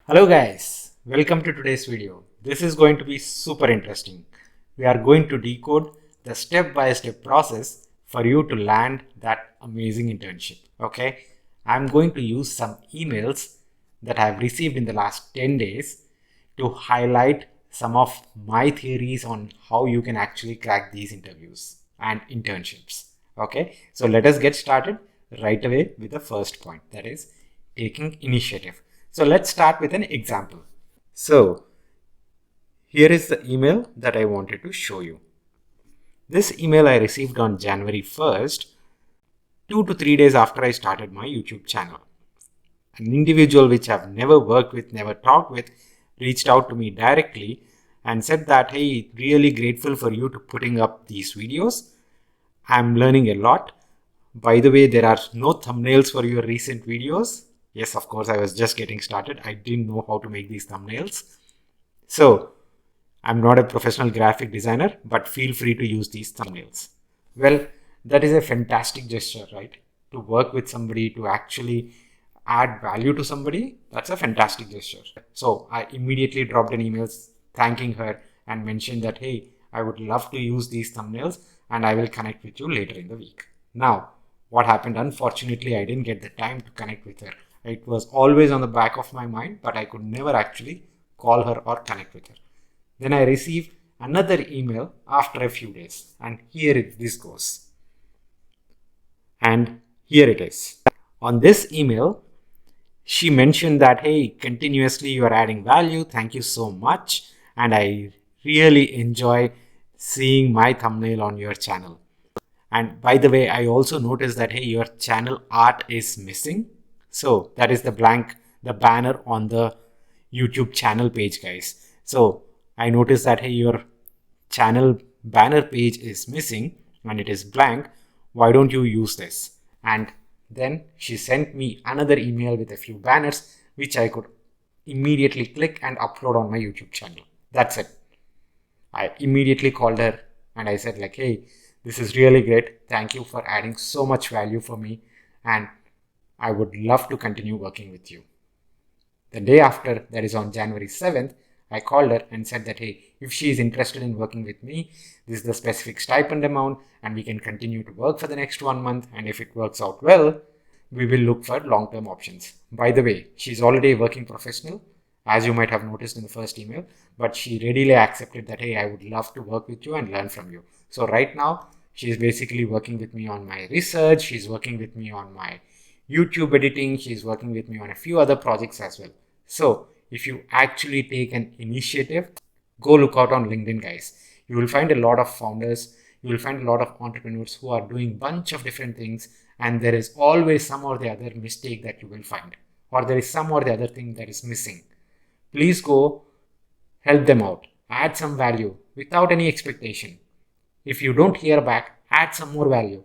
Hello guys, welcome to today's video. This is going to be super interesting. We are going to decode the step-by-step process for you to land that amazing internship. Okay, I'm going to use some emails that I've received in the last 10 days to highlight some of my theories on how you can actually crack these interviews and internships. Okay, so let us get started right away with the first point, that is taking initiative. So let's start with an example. So here is the email that I wanted to show you. This email I received on January 1st, 2 to 3 days after I started my YouTube channel. An individual which I've never worked with, never talked with, reached out to me directly and said that, hey, really grateful for you to putting up these videos. I'm learning a lot. By the way, there are no thumbnails for your recent videos. Yes, of course, I was just getting started. I didn't know how to make these thumbnails. So I'm not a professional graphic designer, but feel free to use these thumbnails. Well, that is a fantastic gesture, right? To work with somebody, to actually add value to somebody, that's a fantastic gesture. So I immediately dropped an email thanking her and mentioned that, hey, I would love to use these thumbnails and I will connect with you later in the week. Now, what happened? Unfortunately, I didn't get the time to connect with her. It was always on the back of my mind, but I could never actually call her or connect with her. Then I received another email after a few days, and this goes. And here it is. On this email, she mentioned that, hey, continuously you are adding value. Thank you so much. And I really enjoy seeing my thumbnail on your channel. And by the way, I also noticed that, hey, your channel art is missing. So that is the banner on the YouTube channel page, guys. So I noticed that, hey, your channel banner page is missing and it is blank. Why don't you use this? And then she sent me another email with a few banners, which I could immediately click and upload on my YouTube channel. That's it. I immediately called her and I said like, hey, this is really great. Thank you for adding so much value for me. And I would love to continue working with you. The day after, that is on January 7th, I called her and said that, hey, if she is interested in working with me, this is the specific stipend amount and we can continue to work for the next 1 month. And if it works out well, we will look for long-term options. By the way, she's already a working professional, as you might have noticed in the first email, but she readily accepted that, hey, I would love to work with you and learn from you. So right now, she's basically working with me on my research. She's working with me on my YouTube editing. She's working with me on a few other projects as well. So if you actually take an initiative, go look out on LinkedIn, guys. You will find a lot of founders. You will find a lot of entrepreneurs who are doing a bunch of different things. And there is always some or the other mistake that you will find, or there is some or the other thing that is missing. Please go help them out. Add some value without any expectation. If you don't hear back, add some more value.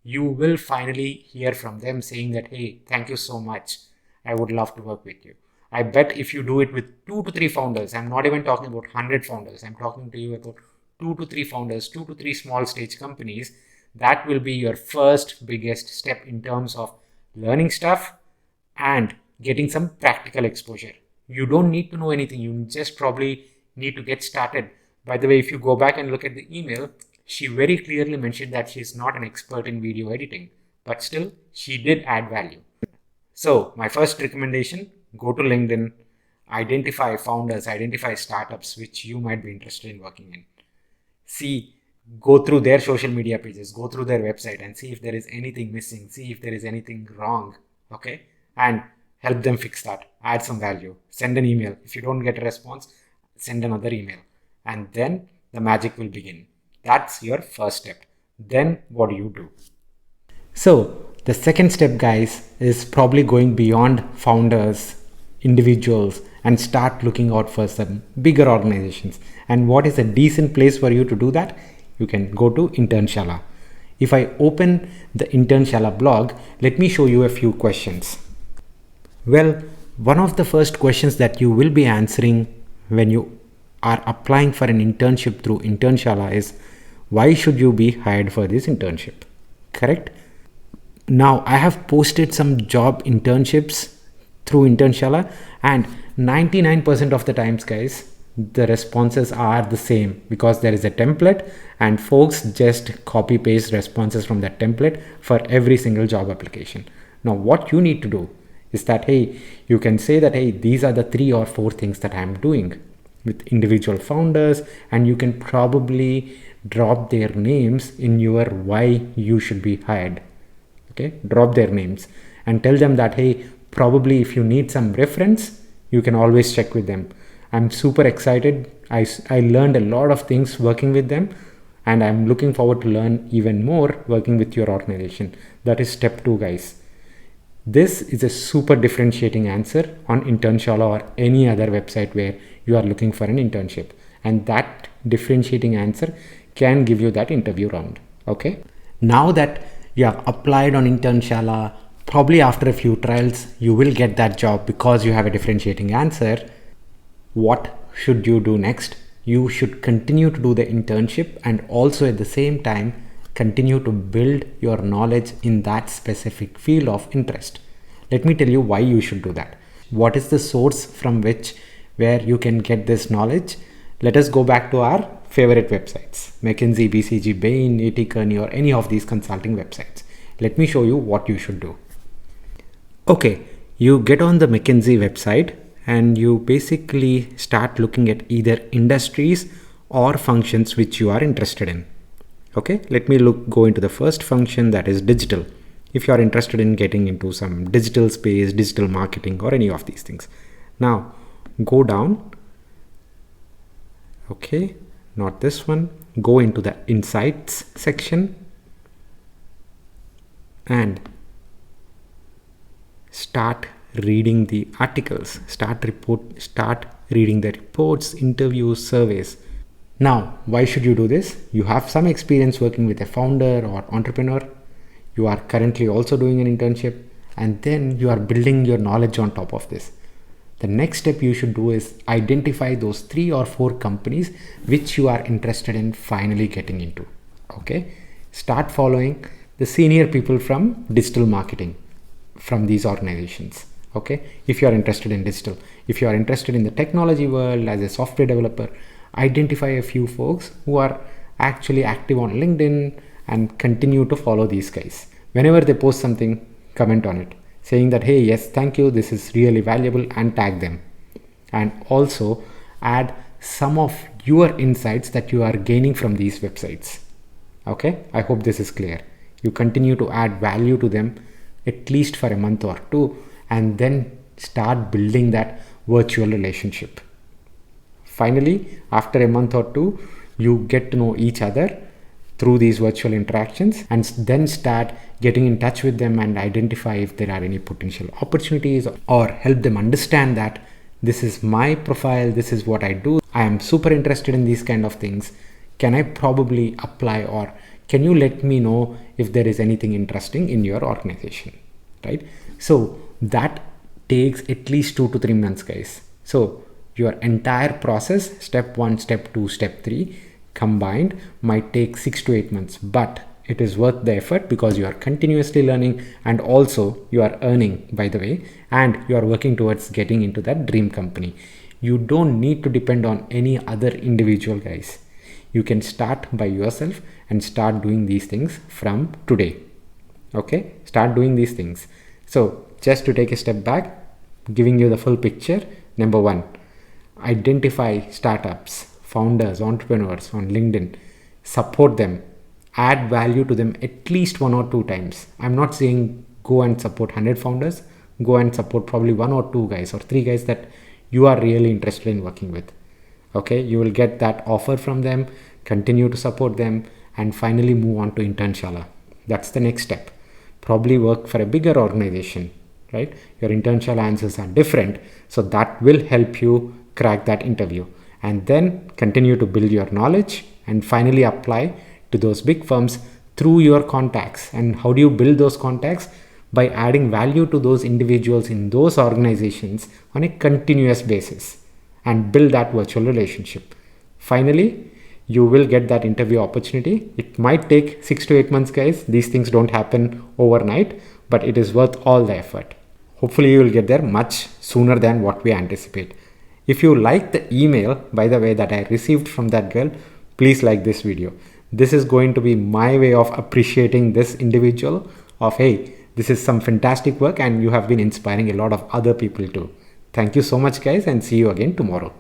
You will finally hear from them saying that, hey, thank you so much. I would love to work with you. I bet if you do it with 2 to 3 founders, I'm not even talking about 100 founders. I'm talking to you about 2 to 3 founders, 2 to 3 small stage companies. That will be your first biggest step in terms of learning stuff and getting some practical exposure. You don't need to know anything. You just probably need to get started. By the way, if you go back and look at the email, she very clearly mentioned that she's not an expert in video editing, but still she did add value. So my first recommendation, go to LinkedIn, identify founders, identify startups which you might be interested in working in. Go through their social media pages, go through their website and see if there is anything missing, see if there is anything wrong, okay? And help them fix that, add some value, send an email. If you don't get a response, send another email. And then the magic will begin. That's your first step. Then what do you do? So the second step, guys, is probably going beyond founders, individuals, and start looking out for some bigger organizations. And what is a decent place for you to do that? You can go to Internshala. If I open the Internshala blog, let me show you a few questions. Well, one of the first questions that you will be answering when you are applying for an internship through Internshala is, why should you be hired for this internship? Correct? Now, I have posted some job internships through Internshala, and 99% of the times, guys, the responses are the same because there is a template and folks just copy paste responses from that template for every single job application. Now what you need to do is that, hey, you can say that, hey, these are the 3 or 4 things that I'm doing with individual founders, and you can probably drop their names in your why you should be hired. Okay, drop their names and tell them that, hey, probably if you need some reference, you can always check with them. I'm super excited. I learned a lot of things working with them, and I'm looking forward to learn even more working with your organization. That is step 2, guys. This is a super differentiating answer on Internshala or any other website where you are looking for an internship, and that differentiating answer can give you that interview round. Okay, now that you have applied on Internshala, probably after a few trials you will get that job because you have a differentiating answer. What should you do next? You should continue to do the internship and also at the same time continue to build your knowledge in that specific field of interest. Let me tell you why you should do that. What is the source from where you can get this knowledge? Let us go back to our favorite websites, McKinsey, BCG, Bain, A.T. Kearney, or any of these consulting websites. Let me show you what you should do. Okay, you get on the McKinsey website and you basically start looking at either industries or functions which you are interested in. Okay, let me go into the first function, that is digital. If you are interested in getting into some digital space, digital marketing, or any of these things. Now go down. Okay, not this one. Go into the insights section and start reading the articles, start reading the reports, interviews, surveys. Now, why should you do this? You have some experience working with a founder or entrepreneur. You are currently also doing an internship, and then you are building your knowledge on top of this. The next step you should do is identify those 3 or 4 companies which you are interested in finally getting into. Okay, start following the senior people from digital marketing from these organizations. Okay, if you are interested in digital, if you are interested in the technology world as a software developer, identify a few folks who are actually active on LinkedIn and continue to follow these guys. Whenever they post something, comment on it saying that, hey, yes, thank you, this is really valuable, and tag them. And also add some of your insights that you are gaining from these websites. Okay, I hope this is clear. You continue to add value to them at least for a month or 2, and then start building that virtual relationship. Finally, after a month or 2, you get to know each other through these virtual interactions, and then start getting in touch with them and identify if there are any potential opportunities, or help them understand that this is my profile, this is what I do, I am super interested in these kind of things. Can I probably apply, or can you let me know if there is anything interesting in your organization, right? So that takes at least 2 to 3 months, guys. So your entire process, step 1, step 2, step 3 combined might take 6 to 8 months, but it is worth the effort because you are continuously learning, and also you are earning, by the way, and you are working towards getting into that dream company. You don't need to depend on any other individual, guys. You can start by yourself and start doing these things from today. Okay, start doing these things. So just to take a step back, giving you the full picture. Number 1, identify startups, founders, entrepreneurs on LinkedIn, support them, add value to them at least 1 or 2 times. I'm not saying go and support 100 founders, go and support probably 1 or 2 guys or 3 guys that you are really interested in working with. Okay, you will get that offer from them, continue to support them, and finally move on to Internshala. That's the next step. Probably work for a bigger organization, right? Your Internshala answers are different, so that will help you crack that interview, and then continue to build your knowledge and finally apply to those big firms through your contacts. And how do you build those contacts? By adding value to those individuals in those organizations on a continuous basis and build that virtual relationship. Finally, you will get that interview opportunity. It might take 6 to 8 months, guys. These things don't happen overnight, but it is worth all the effort. Hopefully you will get there much sooner than what we anticipate. If you like the email, by the way, that I received from that girl, please like this video. This is going to be my way of appreciating this individual of, hey, this is some fantastic work and you have been inspiring a lot of other people too. Thank you so much guys, and see you again tomorrow.